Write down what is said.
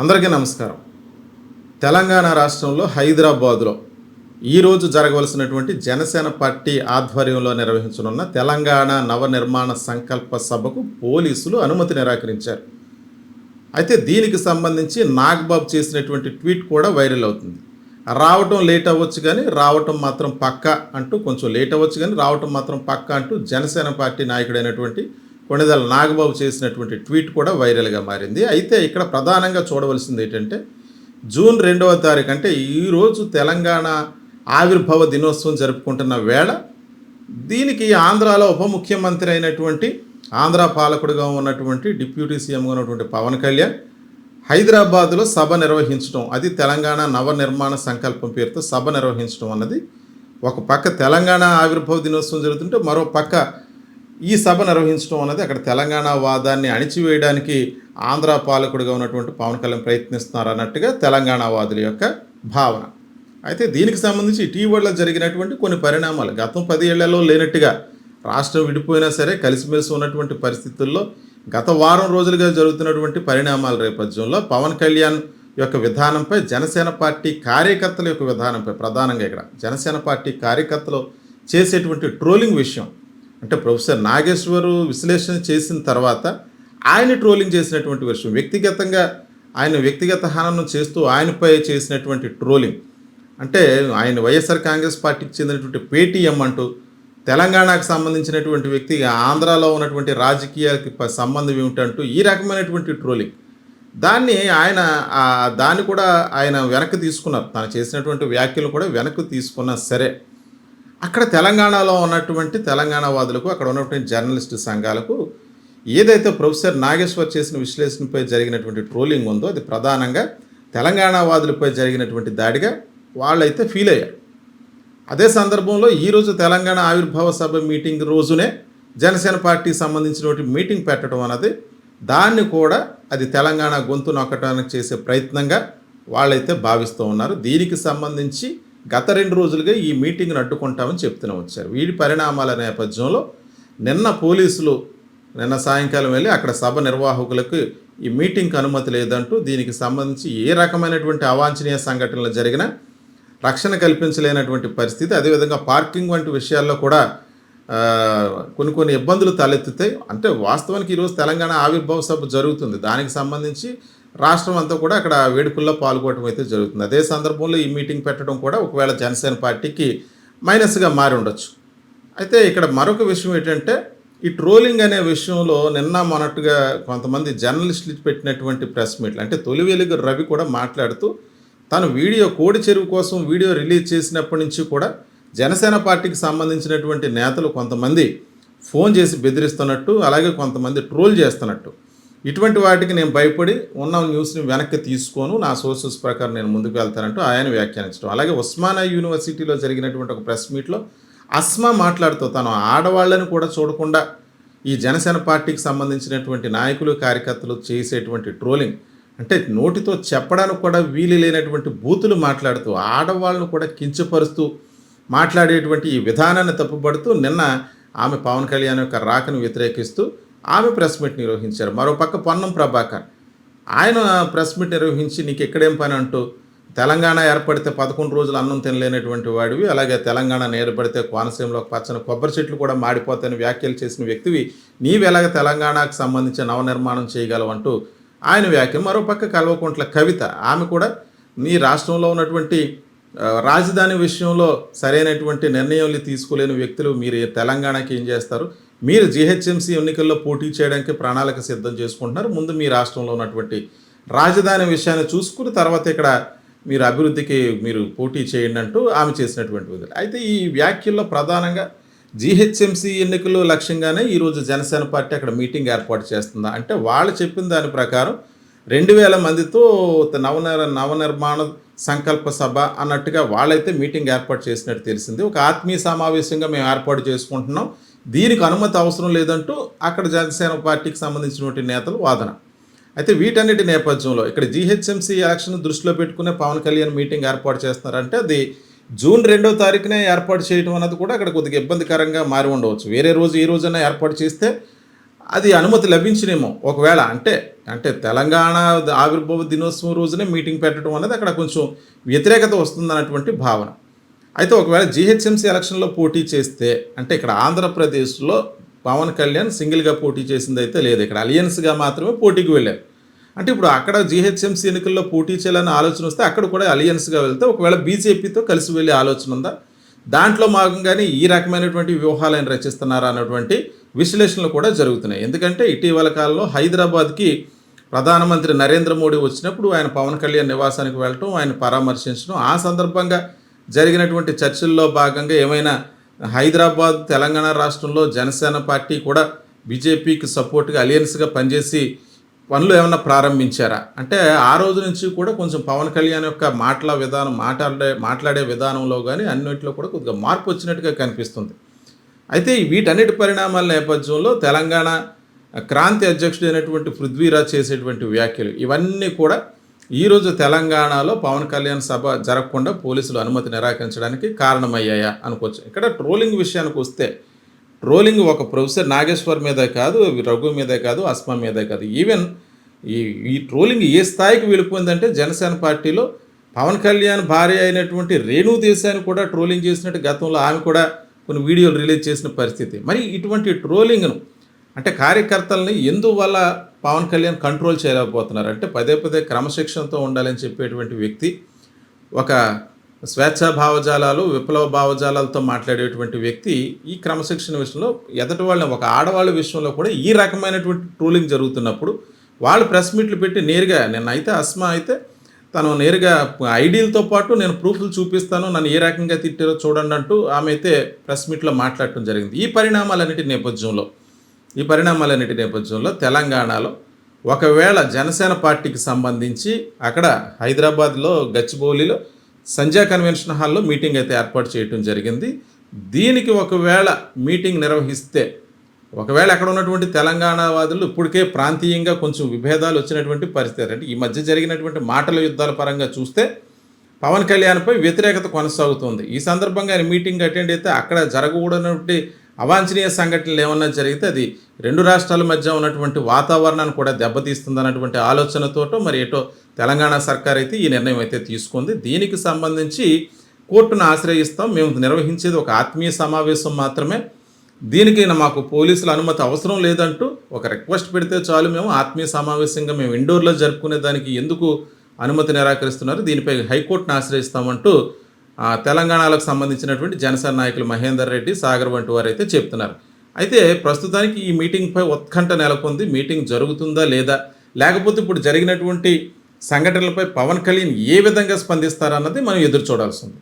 అందరికీ నమస్కారం. తెలంగాణ రాష్ట్రంలో హైదరాబాదులో ఈరోజు జరగవలసినటువంటి జనసేన పార్టీ ఆధ్వర్యంలో నిర్వహించనున్న తెలంగాణ నవనిర్మాణ సంకల్ప సభకు పోలీసులు అనుమతి నిరాకరించారు. అయితే దీనికి సంబంధించి నాగబాబు చేసినటువంటి ట్వీట్ కూడా వైరల్ అవుతుంది. రావటం లేట్ అవ్వచ్చు కానీ రావటం మాత్రం పక్కా అంటూ, కొంచెం లేట్ అవ్వచ్చు కానీ రావటం మాత్రం పక్కా అంటూ జనసేన పార్టీ నాయకుడైనటువంటి కొణిదెల నాగబాబు చేసినటువంటి ట్వీట్ కూడా వైరల్గా మారింది. అయితే ఇక్కడ ప్రధానంగా చూడవలసింది ఏంటంటే, జూన్ 2వ తారీఖు అంటే ఈరోజు తెలంగాణ ఆవిర్భావ దినోత్సవం జరుపుకుంటున్న వేళ దీనికి ఆంధ్రాలో ఉప ముఖ్యమంత్రి అయినటువంటి, ఆంధ్ర పాలకుడిగా ఉన్నటువంటి, డిప్యూటీ సీఎంగా ఉన్నటువంటి పవన్ కళ్యాణ్ హైదరాబాదులో సభ నిర్వహించడం, అది తెలంగాణ నవనిర్మాణ సంకల్పం పేరుతో సభ నిర్వహించడం అన్నది ఒక పక్క తెలంగాణ ఆవిర్భావ దినోత్సవం జరుగుతుంటే, మరో పక్క ఈ సభ నిర్వహించడం అన్నది అక్కడ తెలంగాణ వాదాన్ని అణిచివేయడానికి ఆంధ్ర పాలకుడిగా ఉన్నటువంటి పవన్ కళ్యాణ్ ప్రయత్నిస్తున్నారు అన్నట్టుగా తెలంగాణ వాదుల యొక్క భావన. అయితే దీనికి సంబంధించి ఇటీవల జరిగినటువంటి కొన్ని పరిణామాలు, గతం 10 ఏళ్లలో లేనట్టుగా రాష్ట్రం విడిపోయినా సరే కలిసిమెలిసి ఉన్నటువంటి పరిస్థితుల్లో గత వారం రోజులుగా జరుగుతున్నటువంటి పరిణామాల నేపథ్యంలో పవన్ కళ్యాణ్ యొక్క విధానంపై, జనసేన పార్టీ కార్యకర్తల యొక్క విధానంపై, ప్రధానంగా ఇక్కడ జనసేన పార్టీ కార్యకర్తలు చేసేటువంటి ట్రోలింగ్ విషయం, అంటే ప్రొఫెసర్ నాగేశ్వరు విశ్లేషణ చేసిన తర్వాత ఆయన ట్రోలింగ్ చేసినటువంటి విషయం, వ్యక్తిగతంగా ఆయన వ్యక్తిగత హననం చేస్తూ ఆయనపై చేసినటువంటి ట్రోలింగ్, అంటే ఆయన వైఎస్ఆర్ కాంగ్రెస్ పార్టీకి చెందినటువంటి పేటీఎం అంటూ, తెలంగాణకు సంబంధించినటువంటి వ్యక్తి ఆంధ్రాలో ఉన్నటువంటి రాజకీయాలకి సంబంధం ఏమిటంటూ ఈ రకమైనటువంటి ట్రోలింగ్, దాన్ని కూడా ఆయన వెనక్కి తీసుకున్నారు. తను చేసినటువంటి వ్యాఖ్యలు కూడా వెనక్కి తీసుకున్నా సరే, అక్కడ తెలంగాణలో ఉన్నటువంటి తెలంగాణ వాదులకు, అక్కడ ఉన్నటువంటి జర్నలిస్టు సంఘాలకు ఏదైతే ప్రొఫెసర్ నాగేశ్వర్ చేసిన విశ్లేషణపై జరిగినటువంటి ట్రోలింగ్ ఉందో అది ప్రధానంగా తెలంగాణ వాదులపై జరిగినటువంటి దాడిగా వాళ్ళైతే ఫీల్ అయ్యారు. అదే సందర్భంలో ఈరోజు తెలంగాణ ఆవిర్భావ సభ మీటింగ్ రోజునే జనసేన పార్టీకి సంబంధించినటువంటి మీటింగ్ పెట్టడం అన్నది, దాన్ని కూడా అది తెలంగాణ గొంతు నొక్కడానికి చేసే ప్రయత్నంగా వాళ్ళైతే భావిస్తూ ఉన్నారు. దీనికి సంబంధించి గత 2 రోజులుగా ఈ మీటింగ్ను అడ్డుకుంటామని చెప్తూనే వచ్చారు. వీడి పరిణామాల నేపథ్యంలో నిన్న సాయంకాలం వెళ్ళి అక్కడ సభ నిర్వాహకులకు ఈ మీటింగ్కి అనుమతి లేదంటూ, దీనికి సంబంధించి ఏ రకమైనటువంటి అవాంఛనీయ సంఘటనలు జరిగినా రక్షణ కల్పించలేనటువంటి పరిస్థితి, అదేవిధంగా పార్కింగ్ వంటి విషయాల్లో కూడా కొన్ని ఇబ్బందులు తలెత్తుతాయి. అంటే వాస్తవానికి ఈరోజు తెలంగాణ ఆవిర్భావ సభ జరుగుతుంది, దానికి సంబంధించి రాష్ట్రం అంతా కూడా అక్కడ వేడుకల్లో పాల్గొనడం అయితే జరుగుతుంది. అదే సందర్భంలో ఈ మీటింగ్ పెట్టడం కూడా ఒకవేళ జనసేన పార్టీకి మైనస్గా మారి ఉండొచ్చు. అయితే ఇక్కడ మరొక విషయం ఏంటంటే, ఈ ట్రోలింగ్ అనే విషయంలో నిన్న మొన్నట్టుగా కొంతమంది జర్నలిస్టులు పెట్టినటువంటి ప్రెస్ మీట్లు, అంటే తొలి వెలుగు రవి కూడా మాట్లాడుతూ తను కోడి చెరువు కోసం వీడియో రిలీజ్ చేసినప్పటి నుంచి కూడా జనసేన పార్టీకి సంబంధించినటువంటి నేతలు కొంతమంది ఫోన్ చేసి బెదిరిస్తున్నట్టు, అలాగే కొంతమంది ట్రోల్ చేస్తున్నట్టు, ఇటువంటి వాటికి నేను భయపడి ఉన్న న్యూస్ని వెనక్కి తీసుకోను, నా సోర్సెస్ ప్రకారం నేను ముందుకు వెళ్తానంటూ ఆయన వ్యాఖ్యానించడం. అలాగే ఉస్మానియా యూనివర్సిటీలో జరిగినటువంటి ఒక ప్రెస్ మీట్లో అస్మా మాట్లాడుతూ తను ఆడవాళ్ళని కూడా చూడకుండా ఈ జనసేన పార్టీకి సంబంధించినటువంటి నాయకులు కార్యకర్తలు చేసేటువంటి ట్రోలింగ్, అంటే నోటితో చెప్పడానికి కూడా వీలు లేనటువంటి బూతులు మాట్లాడుతూ ఆడవాళ్ళను కూడా కించపరుస్తూ మాట్లాడేటువంటి ఈ విధానాన్ని తప్పుపడుతూ నిన్న ఆమె పవన్ కళ్యాణ్ యొక్క రాకను వ్యతిరేకిస్తూ ఆమె ప్రెస్ మీట్ నిర్వహించారు. మరోపక్క పొన్నం ప్రభాకర్ ఆయన ప్రెస్ మీట్ నిర్వహించి నీకు ఎక్కడేం పని అంటూ, తెలంగాణ ఏర్పడితే 11 రోజులు అన్నం తినలేనటువంటి వాడివి, అలాగే తెలంగాణ ఏర్పడితే కోనసీమలో పచ్చని కొబ్బరి చెట్లు కూడా మాడిపోతాయని వ్యాఖ్యలు చేసిన వ్యక్తివి, నీవెలాగ తెలంగాణకు సంబంధించి నవనిర్మాణం చేయగలవు అంటూ ఆయన వ్యాఖ్యలు. మరోపక్క కల్వకుంట్ల కవిత, ఆమె కూడా నీ రాష్ట్రంలో ఉన్నటువంటి రాజధాని విషయంలో సరైనటువంటి నిర్ణయాలు తీసుకోలేని వ్యక్తులు మీరు తెలంగాణకి ఏం చేస్తారు, మీరు జీహెచ్ఎంసీ ఎన్నికల్లో పోటీ చేయడానికి ప్రణాళిక సిద్ధం చేసుకుంటున్నారు, ముందు మీ రాష్ట్రంలో ఉన్నటువంటి రాజధాని విషయాన్ని చూసుకుని తర్వాత ఇక్కడ మీరు అభివృద్ధికి మీరు పోటీ చేయండి అంటూ ఆమె చేసినటువంటి విధులు. అయితే ఈ వ్యాఖ్యల్లో ప్రధానంగా జీహెచ్ఎంసీ ఎన్నికలు లక్ష్యంగానే ఈరోజు జనసేన పార్టీ అక్కడ మీటింగ్ ఏర్పాటు చేస్తుందా అంటే, వాళ్ళు చెప్పిన దాని ప్రకారం 2000 మందితో నవనిర్మాణ సంకల్ప సభ అన్నట్టుగా వాళ్ళైతే మీటింగ్ ఏర్పాటు చేసినట్టు తెలిసింది. ఒక ఆత్మీయ సమావేశంగా మేము ఏర్పాటు చేసుకుంటున్నాం, దీనికి అనుమతి అవసరం లేదంటూ అక్కడ జనసేన పార్టీకి సంబంధించినటువంటి నేతలు వాదన. అయితే వీటన్నిటి నేపథ్యంలో ఇక్కడ జీహెచ్ఎంసీ ఎలక్షన్ దృష్టిలో పెట్టుకునే పవన్ కళ్యాణ్ మీటింగ్ ఏర్పాటు చేస్తున్నారంటే, అది జూన్ 2వ తారీఖునే ఏర్పాటు చేయడం అన్నది కూడా అక్కడ కొద్దిగా ఇబ్బందికరంగా మారి ఉండవచ్చు. వేరే రోజు ఈ రోజైనా ఏర్పాటు చేస్తే అది అనుమతి లభించినేమో ఒకవేళ అంటే అంటే తెలంగాణ ఆవిర్భావ దినోత్సవం రోజునే మీటింగ్ పెట్టడం అనేది అక్కడ కొంచెం వ్యతిరేకత వస్తుందన్నటువంటి భావన. అయితే ఒకవేళ జీహెచ్ఎంసీ ఎలక్షన్లో పోటీ చేస్తే అంటే ఇక్కడ ఆంధ్రప్రదేశ్లో పవన్ కళ్యాణ్ సింగిల్గా పోటీ చేసింది అయితే లేదు, ఇక్కడ అలియన్స్గా మాత్రమే పోటీకి వెళ్ళారు. అంటే ఇప్పుడు అక్కడ జీహెచ్ఎంసీ ఎన్నికల్లో పోటీ చేయాలని ఆలోచన వస్తే అక్కడ కూడా అలియన్స్గా వెళ్తే ఒకవేళ బీజేపీతో కలిసి వెళ్ళే ఆలోచన ఉందా, దాంట్లో భాగంగానే ఈ రకమైనటువంటి వ్యూహాలను రచిస్తున్నారా అన్నటువంటి విశ్లేషణలు కూడా జరుగుతున్నాయి. ఎందుకంటే ఇటీవల కాలంలో హైదరాబాద్కి ప్రధానమంత్రి నరేంద్ర మోడీ వచ్చినప్పుడు ఆయన పవన్ కళ్యాణ్ నివాసానికి వెళ్ళటం, ఆయన పరామర్శించడం, ఆ సందర్భంగా జరిగినటువంటి చర్చల్లో భాగంగా ఏమైనా హైదరాబాద్ తెలంగాణ రాష్ట్రంలో జనసేన పార్టీ కూడా బీజేపీకి సపోర్ట్గా అలియన్స్గా పనిచేసి పనులు ఏమన్నా ప్రారంభించారా అంటే ఆ రోజు నుంచి కూడా కొంచెం పవన్ కళ్యాణ్ యొక్క మాట్లాడే విధానంలో కానీ అన్నింటిలో కూడా కొద్దిగా మార్పు వచ్చినట్టుగా కనిపిస్తుంది. అయితే వీటన్నిటి పరిణామాల నేపథ్యంలో తెలంగాణ క్రాంతి అధ్యక్షుడైనటువంటి పృథ్వీరాజ్ చేసేటువంటి వ్యాఖ్యలు ఇవన్నీ కూడా ఈరోజు తెలంగాణలో పవన్ కళ్యాణ్ సభ జరగకుండా పోలీసులు అనుమతి నిరాకరించడానికి కారణమయ్యాయా అనుకోవచ్చు. ఇక్కడ ట్రోలింగ్ విషయానికి వస్తే ట్రోలింగ్ ఒక ప్రొఫెసర్ నాగేశ్వర్ మీదే కాదు, రఘు మీదే కాదు, అస్మా మీదే కాదు, ఈవెన్ ఈ ట్రోలింగ్ ఏ స్థాయికి వెళ్ళిపోయిందంటే జనసేన పార్టీలో పవన్ కళ్యాణ్ భార్య అయినటువంటి రేణు దేశాన్ని కూడా ట్రోలింగ్ చేసినట్టు గతంలో ఆమె కూడా కొన్ని వీడియోలు రిలీజ్ చేసిన పరిస్థితి. మరి ఇటువంటి ట్రోలింగ్ను అంటే కార్యకర్తలని ఎందువల్ల పవన్ కళ్యాణ్ కంట్రోల్ చేయలేకపోతున్నారు అంటే పదే పదే క్రమశిక్షణతో ఉండాలని చెప్పేటువంటి వ్యక్తి, ఒక స్వేచ్ఛా భావజాలాలు విప్లవ భావజాలాలతో మాట్లాడేటువంటి వ్యక్తి ఈ క్రమశిక్షణ విషయంలో ఎదటి వాళ్ళని ఒక ఆడవాళ్ళ విషయంలో కూడా ఈ రకమైనటువంటి ట్రోలింగ్ జరుగుతున్నప్పుడు వాళ్ళు ప్రెస్ మీట్లు పెట్టి నేరుగా నిన్నైతే అస్మా అయితే తను నేరుగా ఐడీలతో పాటు నేను ప్రూఫ్లు చూపిస్తాను, నన్ను ఏ రకంగా తిట్టారో చూడండి అంటూ ఆమె అయితే ప్రెస్ మీట్లో మాట్లాడటం జరిగింది. ఈ పరిణామాలన్నిటి నేపథ్యంలో తెలంగాణలో ఒకవేళ జనసేన పార్టీకి సంబంధించి అక్కడ హైదరాబాద్లో గచ్చిబౌలిలో సంజయ్ కన్వెన్షన్ హాల్లో మీటింగ్ అయితే ఏర్పాటు చేయడం జరిగింది. దీనికి ఒకవేళ మీటింగ్ నిర్వహిస్తే ఒకవేళ అక్కడ ఉన్నటువంటి తెలంగాణ వాదులు ఇప్పటికే ప్రాంతీయంగా కొంచెం విభేదాలు వచ్చినటువంటి పరిస్థితి, అంటే ఈ మధ్య జరిగినటువంటి మాటల యుద్ధాల పరంగా చూస్తే పవన్ కళ్యాణ్పై వ్యతిరేకత కొనసాగుతుంది. ఈ సందర్భంగా ఆయన మీటింగ్ అటెండ్ అయితే అక్కడ జరగకూడనటువంటి అవాంఛనీయ సంఘటనలు ఏమన్నా జరిగితే అది రెండు రాష్ట్రాల మధ్య ఉన్నటువంటి వాతావరణాన్ని కూడా దెబ్బతీస్తుంది అన్నటువంటి ఆలోచనతోటో మరి ఏటో తెలంగాణ సర్కార్ అయితే ఈ నిర్ణయం అయితే తీసుకుంది. దీనికి సంబంధించి కోర్టును ఆశ్రయిస్తాం, మేము నిర్వహించేది ఒక ఆత్మీయ సమావేశం మాత్రమే, దీనికి మాకు పోలీసుల అనుమతి అవసరం లేదంటూ ఒక రిక్వెస్ట్ పెడితే చాలు, మేము ఆత్మీయ సమావేశంగా మేము ఇండోర్లో జరుపుకునే దానికి ఎందుకు అనుమతి నిరాకరిస్తున్నారు, దీనిపై హైకోర్టును ఆశ్రయిస్తామంటూ తెలంగాణలకు సంబంధించినటువంటి జనసేన నాయకులు మహేందర్ రెడ్డి, సాగర్ వంటి వారు అయితే చెప్తున్నారు. అయితే ప్రస్తుతానికి ఈ మీటింగ్పై ఉత్కంఠ నెలకొంది. మీటింగ్ జరుగుతుందా లేదా, లేకపోతే ఇప్పుడు జరిగినటువంటి సంఘటనలపై పవన్ కళ్యాణ్ ఏ విధంగా స్పందిస్తారన్నది మనం ఎదురు చూడాల్సి ఉంది.